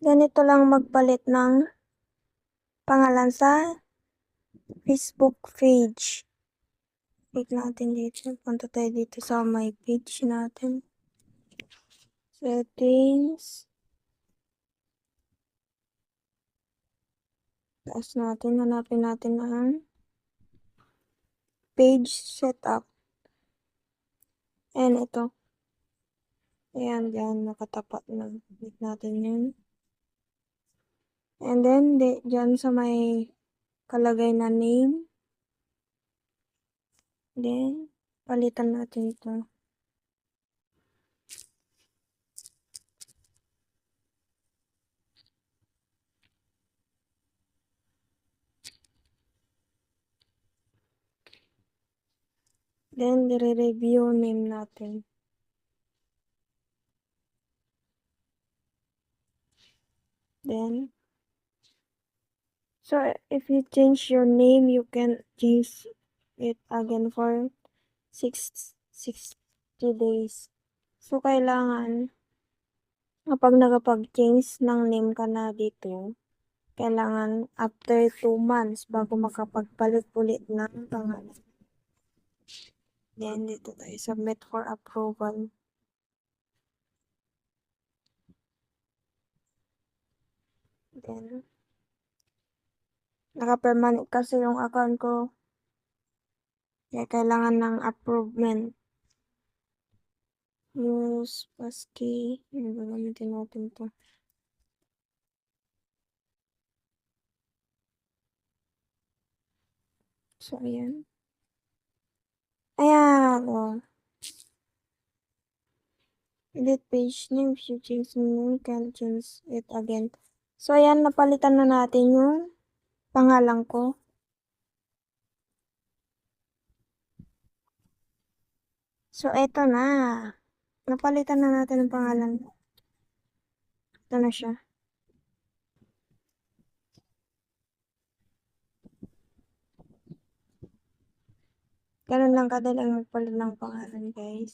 Ganito lang magpalit ng pangalan sa Facebook page. Click natin dito. Punta tayo dito sa my page natin. Settings. Taas natin. Hanapin natin ang page setup. And ito. Ayan, dyan. Nakatapat na. Click natin yun. And then, dyan sa may kalagay na name. Then, palitan natin ito. Then, dire-review name natin. Then, so if you change your name, you can change it again for 60 days. So, kailangan, kapag nakapag-change ng name ka na dito, kailangan after 2 months bago makapagpalit ulit ng pangalan. Then, dito tayo, submit for approval. Then, naka-permanent kasi yung account ko. Kaya kailangan ng approvement. Use passkey. Gagamitin natin to. So, ayan. Ayan, oh. Edit page name. If you change the name, you can change it again. So, ayan, napalitan na natin yung pangalan ko. So, eto na. Napalitan na natin ang pangalan. Ito na siya. Ganun lang kadali ang magpalit ng pangalan, guys.